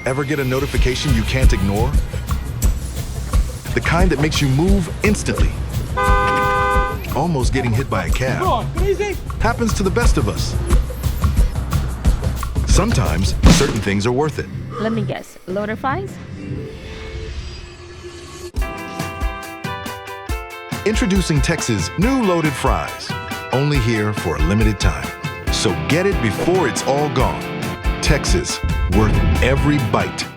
Ever get a notification you can't ignore? The kind that makes you move instantly. Almost getting hit by a cab. Happens to the best of us. Sometimes, certain things are worth it. Let me guess. Loaded fries? Introducing Tex's new loaded fries. Only here for a limited time. So get it before it's all gone. Tex's, worth every bite.